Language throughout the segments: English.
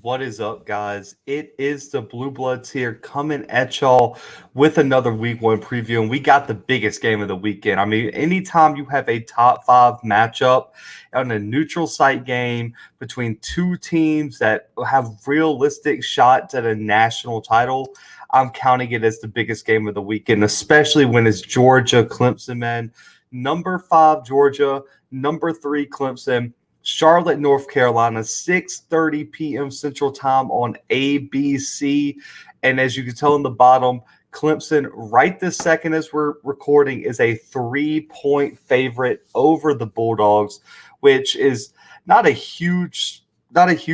What is up, guys? It is the Bluebloods here coming at y'all with another week one preview, and we got the biggest game of the weekend. I mean, anytime you have a top five matchup on a neutral site game between two teams that have realistic shots at a national title, I'm counting it as the biggest game of the weekend, especially when it's Georgia, Clemson, man. Number 5, Georgia, number 3, Clemson. Charlotte, North Carolina, 6:30 p.m. Central Time on ABC. And as you can tell in the bottom, Clemson, right this second as we're recording, is a 3-point favorite over the Bulldogs, which is not a huge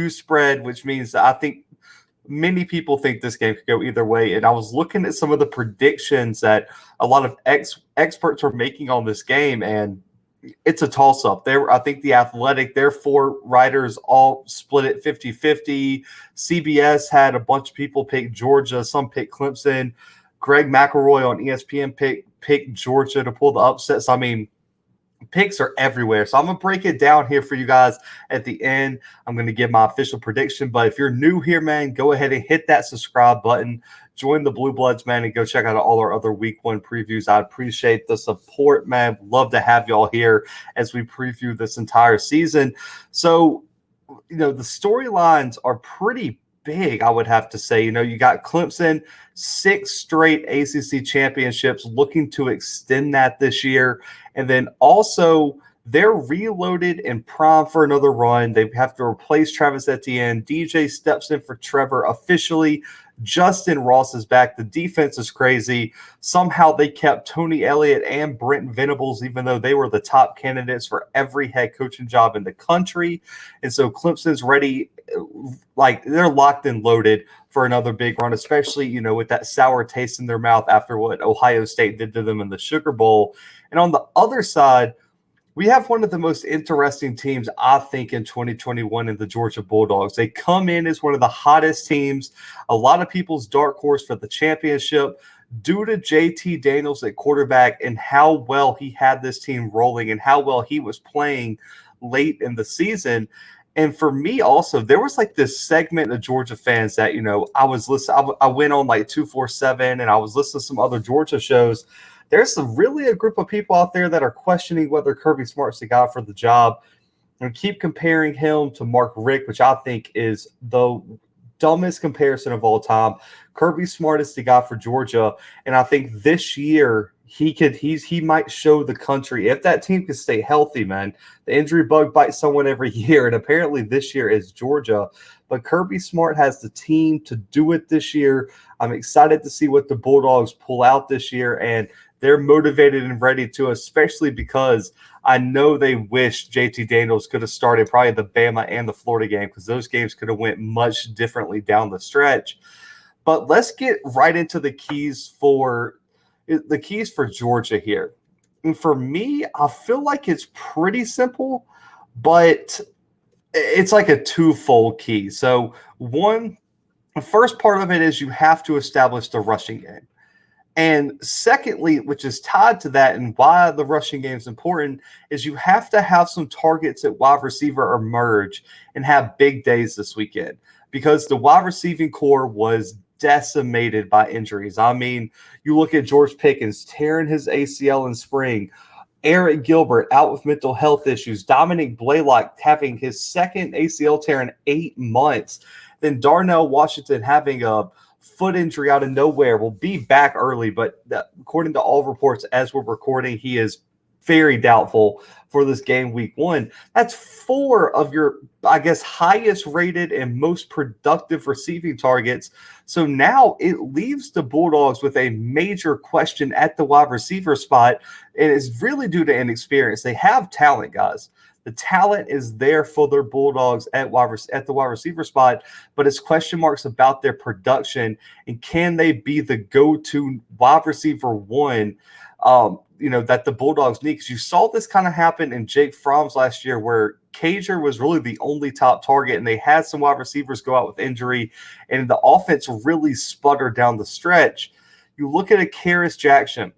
spread, which means that I think many people think this game could go either way. And I was looking at some of the predictions that a lot of experts are making on this game, and it's a toss-up. I think The Athletic, their 4 writers all split it 50-50. CBS had a bunch of people pick Georgia. Some picked Clemson. Greg McElroy on ESPN picked Georgia to pull the upsets. I mean, picks are everywhere. So I'm going to break it down here for you guys at the end. I'm going to give my official prediction. But if you're new here, man, go ahead and hit that subscribe button. Join the Bluebloods, man, and go check out all our other week one previews. I appreciate the support, man. Love to have y'all here as we preview this entire season. So, the storylines are pretty big, I would have to say. You got Clemson, 6 straight ACC championships, looking to extend that this year. And then also they're reloaded and primed for another run. They have to replace Travis Etienne. DJ steps in for Trevor officially. Justin Ross is back. The defense is crazy. Somehow they kept Tony Elliott and Brent Venables, even though they were the top candidates for every head coaching job in the country. And so Clemson's ready, like they're locked and loaded for another big run, especially, with that sour taste in their mouth after what Ohio State did to them in the Sugar Bowl. And on the other side, we have one of the most interesting teams, I think, in 2021 in the Georgia Bulldogs. They come in as one of the hottest teams, a lot of people's dark horse for the championship, due to JT Daniels at quarterback and how well he had this team rolling and how well he was playing late in the season. And for me also, there was like this segment of Georgia fans that, I was listening. I went on like 247 and I was listening to some other Georgia shows. There's really a group of people out there that are questioning whether Kirby Smart's the guy for the job, and keep comparing him to Mark Richt, which I think is the dumbest comparison of all time. Kirby Smart is the guy for Georgia, and I think this year he might show the country, if that team can stay healthy, man. The injury bug bites someone every year, and apparently this year is Georgia. But Kirby Smart has the team to do it this year. I'm excited to see what the Bulldogs pull out this year, and they're motivated and ready to, especially because I know they wish JT Daniels could have started probably the Bama and the Florida game, because those games could have went much differently down the stretch. But let's get right into the keys for Georgia here. And for me, I feel like it's pretty simple, but it's like a twofold key. So one, the first part of it is you have to establish the rushing game. And secondly, which is tied to that and why the rushing game is important, is you have to have some targets at wide receiver emerge and have big days this weekend, because the wide receiving core was decimated by injuries. I mean, you look at George Pickens tearing his ACL in spring, Eric Gilbert out with mental health issues, Dominic Blaylock having his second ACL tear in 8 months, then Darnell Washington having a foot injury out of nowhere, will be back early, but according to all reports as we're recording, he is very doubtful for this game week one. That's 4 of your, I guess, highest rated and most productive receiving targets. So now it leaves the Bulldogs with a major question at the wide receiver spot, and it's really due to inexperience. They have talent, guys. The talent is there for their Bulldogs at the wide receiver spot, but it's question marks about their production and can they be the go-to wide receiver one, that the Bulldogs need. Because you saw this kind of happen in Jake Fromm's last year, where Cager was really the only top target, and they had some wide receivers go out with injury, and the offense really sputtered down the stretch. You look at a Karis Jackson.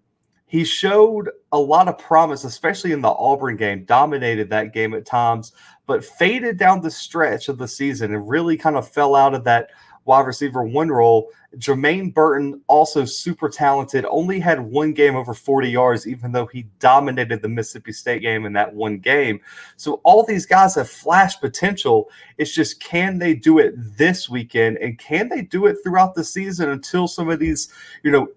he showed a lot of promise, especially in the Auburn game, dominated that game at times, but faded down the stretch of the season and really kind of fell out of that wide receiver one role. Jermaine Burton, also super talented, only had one game over 40 yards, even though he dominated the Mississippi State game in that one game. So all these guys have flash potential. It's just, can they do it this weekend, and can they do it throughout the season until some of these,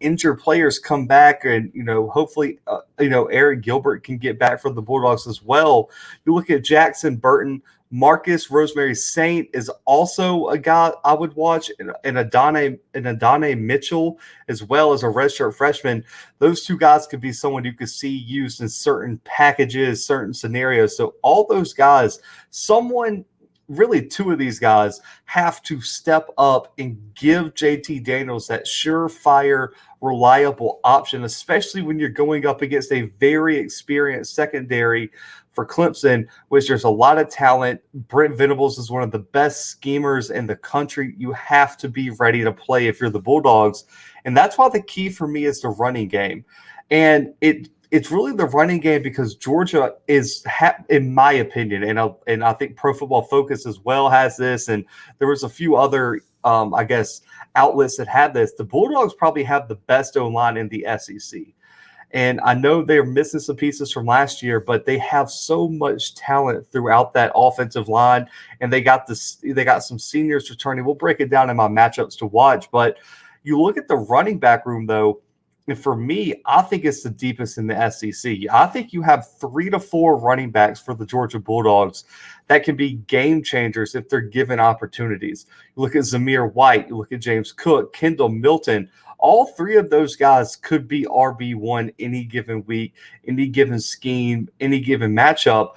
injured players come back, and, hopefully, Eric Gilbert can get back for the Bulldogs as well. You look at Jackson Burton. Marcus Rosemary Saint is also a guy I would watch, and Adonai Mitchell, as well as a redshirt freshman. Those two guys could be someone you could see used in certain packages, certain scenarios. So all those guys, really two of these guys have to step up and give JT Daniels that surefire, reliable option, especially when you're going up against a very experienced secondary for Clemson, which there's a lot of talent. Brent Venables is one of the best schemers in the country. You have to be ready to play if you're the Bulldogs. And that's why the key for me is the running game. And it's really the running game, because Georgia is, in my opinion, and I think Pro Football Focus as well has this, and there was a few other, outlets that had this. The Bulldogs probably have the best O-line in the SEC. And I know they're missing some pieces from last year, but they have so much talent throughout that offensive line, and they got some seniors returning. We'll break it down in my matchups to watch, but you look at the running back room, though, and for me, I think it's the deepest in the SEC. I think you have 3 to 4 running backs for the Georgia Bulldogs that can be game changers if they're given opportunities. You look at Zamir White, you look at James Cook, Kendall Milton. All 3 of those guys could be RB1 any given week, any given scheme, any given matchup.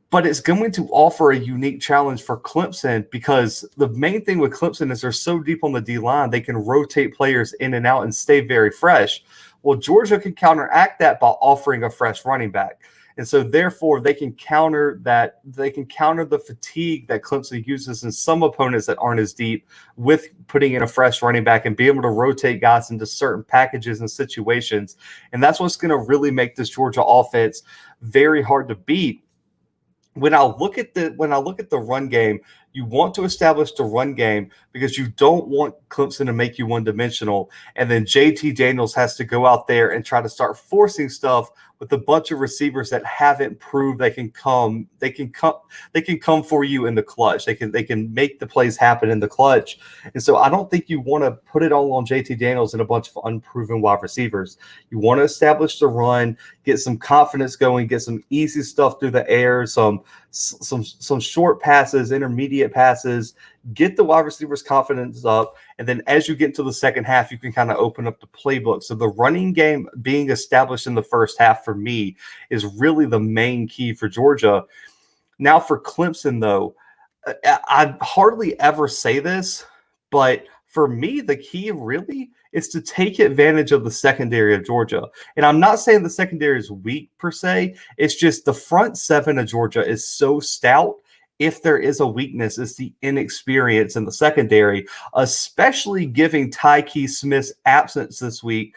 But it's going to offer a unique challenge for Clemson, because the main thing with Clemson is they're so deep on the D-line, they can rotate players in and out and stay very fresh. Well, Georgia can counteract that by offering a fresh running back. And so, therefore, they can counter that. They can counter the fatigue that Clemson uses in some opponents that aren't as deep with putting in a fresh running back and be able to rotate guys into certain packages and situations. And that's what's going to really make this Georgia offense very hard to beat. When I look at the run game, you want to establish the run game because you don't want Clemson to make you one-dimensional, and then JT Daniels has to go out there and try to start forcing stuff with a bunch of receivers that haven't proved they can come for you in the clutch. They can make the plays happen in the clutch. And so I don't think you want to put it all on JT Daniels and a bunch of unproven wide receivers. You want to establish the run, get some confidence going, get some easy stuff through the air, some short passes, intermediate passes, get the wide receivers' confidence up, and then as you get into the second half, you can kind of open up the playbook. So the running game being established in the first half for me is really the main key for Georgia. Now for Clemson, though, I hardly ever say this, but for me, the key really is to take advantage of the secondary of Georgia. And I'm not saying the secondary is weak per se. It's just the front seven of Georgia is so stout. If there is a weakness, it's the inexperience in the secondary, especially giving Tyke Smith's absence this week,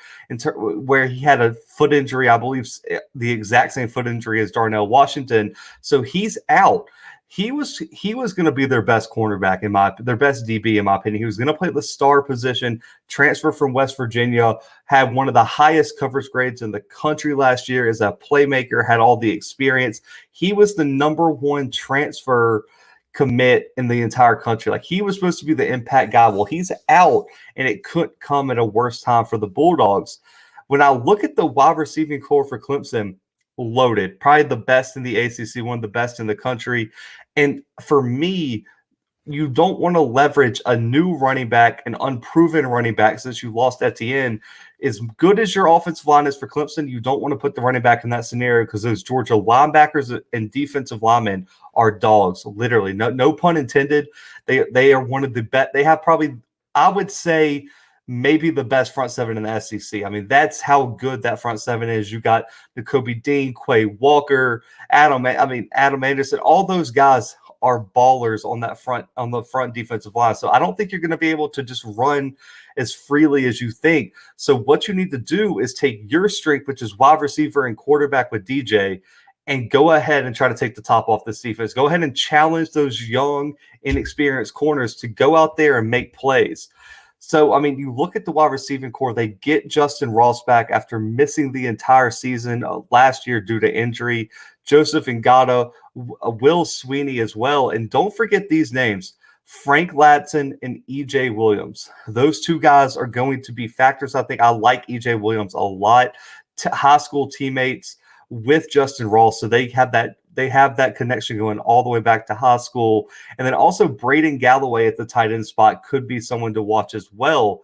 where he had a foot injury, I believe the exact same foot injury as Darnell Washington. So he's out. He was going to be their best cornerback, their best DB, in my opinion. He was going to play the star position, transfer from West Virginia, had one of the highest coverage grades in the country last year as a playmaker, had all the experience. He was the number 1 transfer commit in the entire country. Like, he was supposed to be the impact guy. Well, he's out, and it couldn't come at a worse time for the Bulldogs. When I look at the wide receiving core for Clemson, loaded, probably the best in the ACC, one of the best in the country. And for me, you don't want to leverage a new running back, an unproven running back, since you lost Etienne. As good as your offensive line is for Clemson, you don't want to put the running back in that scenario, because those Georgia linebackers and defensive linemen are dogs, literally. No pun intended. They are one of the best. They have probably, I would say, maybe the best front seven in the SEC. I mean, that's how good that front seven is. You got Nakobe Dean, Quay Walker, Adam Anderson. All those guys are ballers on the front defensive line. So I don't think you're going to be able to just run as freely as you think. So what you need to do is take your strength, which is wide receiver and quarterback with DJ, and go ahead and try to take the top off this defense. Go ahead and challenge those young, inexperienced corners to go out there and make plays. So, I mean, you look at the wide receiving core, they get Justin Ross back after missing the entire season last year due to injury. Joseph Ngata, Will Sweeney as well. And don't forget these names, Frank Ladson and EJ Williams. Those two guys are going to be factors. I think I like EJ Williams a lot. High school teammates with Justin Ross, so they have that connection going all the way back to high school. And then also Braden Galloway at the tight end spot could be someone to watch as well.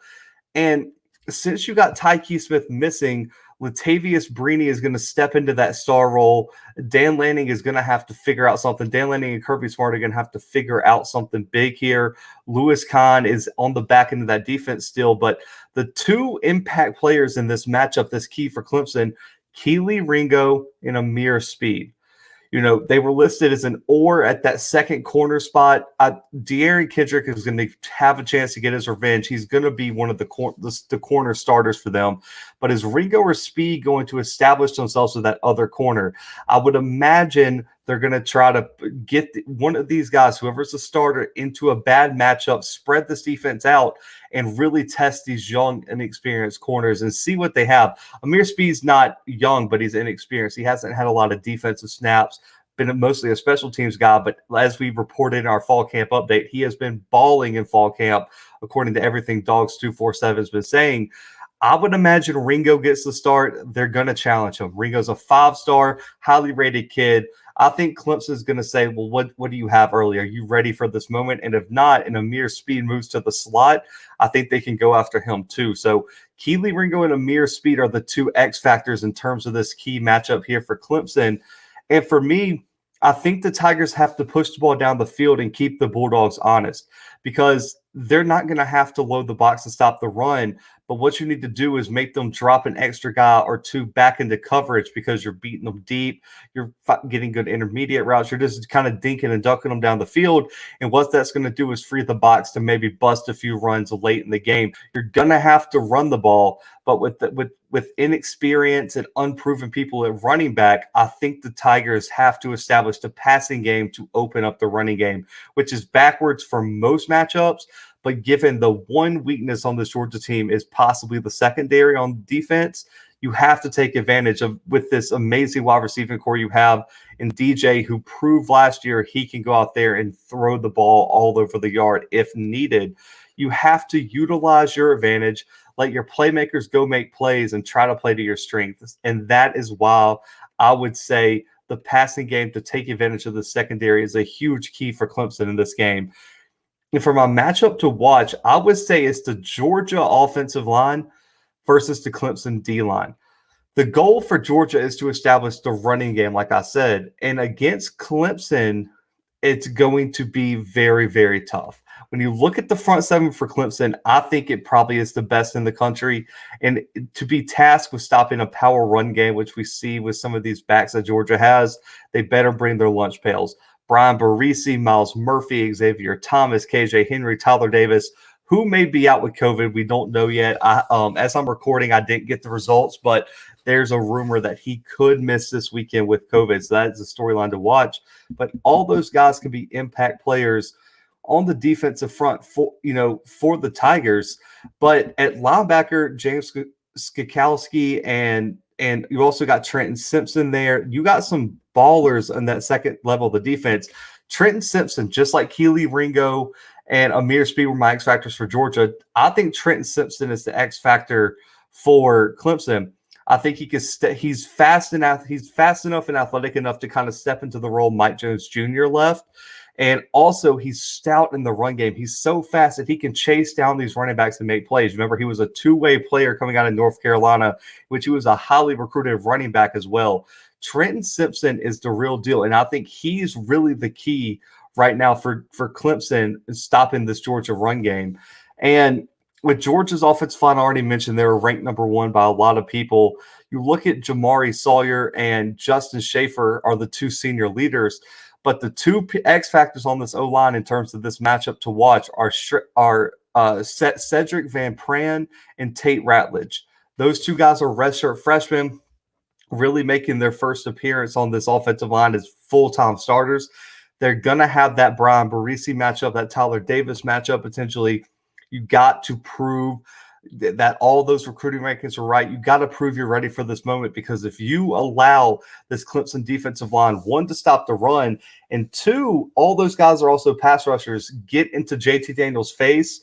And since you got Tyke Smith missing, Latavius Brini is going to step into that star role. Dan Lanning is going to have to figure out something. Dan Lanning and Kirby Smart are going to have to figure out something big here. Lewis Kahn is on the back end of that defense still, but the two impact players in this matchup that's key for Clemson, Keely Ringo and Amir Speed. You know, they were listed as an or at that second corner spot. De'Aaron Kendrick is going to have a chance to get his revenge. He's going to be one of the corner starters for them. But is Ringo or Speed going to establish themselves with that other corner? I would imagine they're going to try to get one of these guys, whoever's the starter, into a bad matchup, spread this defense out, and really test these young, inexperienced corners and see what they have. Amir Speed's not young, but he's inexperienced. He hasn't had a lot of defensive snaps, been mostly a special teams guy, but as we reported in our fall camp update, he has been balling in fall camp, according to everything Dogs 247 has been saying. I would imagine Ringo gets the start. They're going to challenge him. Ringo's a 5-star, highly rated kid. I think Clemson's going to say, well, what do you have early? Are you ready for this moment? And if not, and Amir Speed moves to the slot, I think they can go after him too. So Keely Ringo and Amir Speed are the two X factors in terms of this key matchup here for Clemson. And for me, I think the Tigers have to push the ball down the field and keep the Bulldogs honest, because they're not going to have to load the box to stop the run. But what you need to do is make them drop an extra guy or two back into coverage, because you're beating them deep. You're getting good intermediate routes. You're just kind of dinking and ducking them down the field. And what that's going to do is free the box to maybe bust a few runs late in the game. You're going to have to run the ball. But with inexperience and unproven people at running back, I think the Tigers have to establish the passing game to open up the running game, which is backwards for most matchups. But given the one weakness on this Georgia team is possibly the secondary on defense, you have to take advantage of with this amazing wide receiving core you have in DJ, who proved last year he can go out there and throw the ball all over the yard if needed. You have to utilize your advantage, let your playmakers go make plays and try to play to your strengths. And that is why I would say the passing game to take advantage of the secondary is a huge key for Clemson in this game. And for my matchup to watch, I would say it's the Georgia offensive line versus the Clemson D-line. The goal for Georgia is to establish the running game, like I said. And against Clemson, it's going to be very, very tough. When you look at the front seven for Clemson, I think it probably is the best in the country. And to be tasked with stopping a power run game, which we see with some of these backs that Georgia has, they better bring their lunch pails. Brian Barisi, Miles Murphy, Xavier Thomas, KJ Henry, Tyler Davis, who may be out with COVID. We don't know yet. As I'm recording, I didn't get the results, but there's a rumor that he could miss this weekend with COVID. So that's a storyline to watch. But all those guys can be impact players on the defensive front for the Tigers. But at linebacker, James Skakowski and you also got Trenton Simpson there. You got some ballers on that second level of the defense. Trenton Simpson, just like Keely Ringo and Amir Speed were my X factors for Georgia. I think Trenton Simpson is the X factor for Clemson. I think he can. He's fast enough. He's fast enough and athletic enough to kind of step into the role Mike Jones Jr. left. And also, he's stout in the run game. He's so fast that he can chase down these running backs and make plays. Remember, he was a two-way player coming out of North Carolina, which he was a highly recruited running back as well. Trenton Simpson is the real deal, and I think he's really the key right now for Clemson stopping this Georgia run game. And with Georgia's offensive line, I already mentioned they were ranked number one by a lot of people. You look at Jamari Sawyer and Justin Schaefer are the two senior leaders. But the two X factors on this O-line in terms of this matchup to watch are Cedric Van Pran and Tate Ratledge. Those two guys are redshirt freshmen, really making their first appearance on this offensive line as full-time starters. They're going to have that Brian Barisi matchup, that Tyler Davis matchup potentially. You got to prove that all those recruiting rankings are right. You got to prove you're ready for this moment, because if you allow this Clemson defensive line, one, to stop the run, and two, all those guys are also pass rushers, get into JT Daniels' face,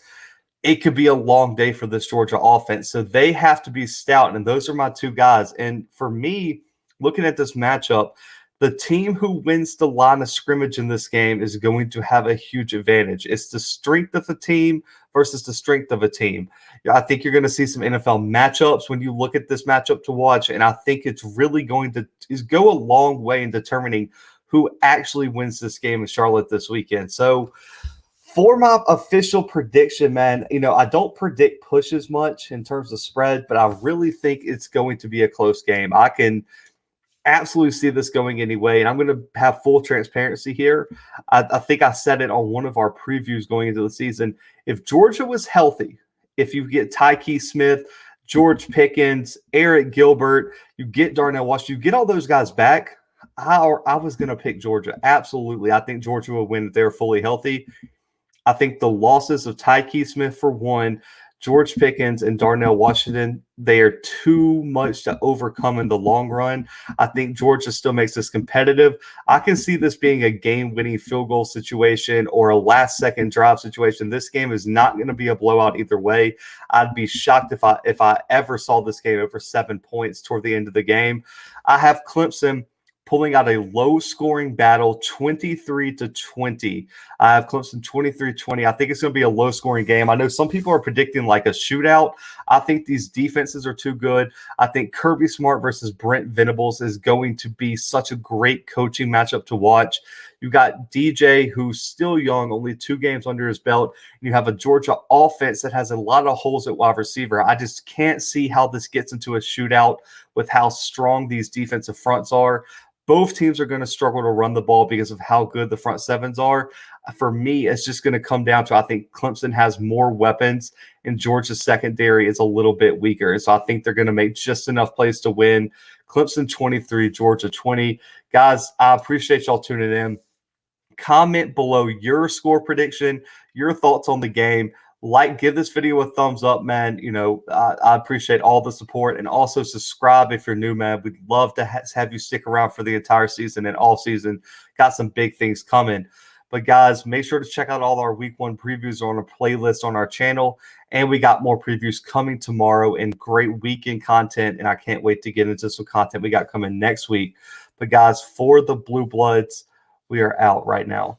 it could be a long day for this Georgia offense. So they have to be stout, and those are my two guys. And for me, looking at this matchup, the team who wins the line of scrimmage in this game is going to have a huge advantage. It's the strength of a team versus the strength of a team. I think you're going to see some NFL matchups when you look at this matchup to watch, and I think it's really going to go a long way in determining who actually wins this game in Charlotte this weekend. So for my official prediction, man, I don't predict pushes much in terms of spread, but I really think it's going to be a close game. I can absolutely see this going anyway, and I'm going to have full transparency here. I think I said it on one of our previews going into the season. If Georgia was healthy, if you get Tyke Smith, George Pickens, Eric Gilbert, you get Darnell Washington, you get all those guys back, I was going to pick Georgia. Absolutely. I think Georgia will win if they're fully healthy. I think the losses of Tyke Smith for one, George Pickens and Darnell Washington, they are too much to overcome in the long run. I think Georgia still makes this competitive. I can see this being a game-winning field goal situation or a last-second drive situation. This game is not going to be a blowout either way. I'd be shocked if I ever saw this game over 7 points toward the end of the game. I have Clemson pulling out a low-scoring battle, 23-20. I have Clemson 23-20. I think it's going to be a low-scoring game. I know some people are predicting like a shootout. I think these defenses are too good. I think Kirby Smart versus Brent Venables is going to be such a great coaching matchup to watch. You got DJ, who's still young, only 2 games under his belt. And you have a Georgia offense that has a lot of holes at wide receiver. I just can't see how this gets into a shootout with how strong these defensive fronts are. Both teams are going to struggle to run the ball because of how good the front sevens are. For me, it's just going to come down to, I think Clemson has more weapons and Georgia's secondary is a little bit weaker. And so I think they're going to make just enough plays to win. Clemson 23, Georgia 20. Guys, I appreciate y'all tuning in. Comment below your score prediction, your thoughts on the game. Give this video a thumbs up, man. I appreciate all the support, and also subscribe if you're new, man. We'd love to have you stick around for the entire season and all season. Got some big things coming. But guys, make sure to check out all our week 1 previews on a playlist on our channel. And we got more previews coming tomorrow and great weekend content. And I can't wait to get into some content we got coming next week. But guys, for the Blue Bloods, we are out right now.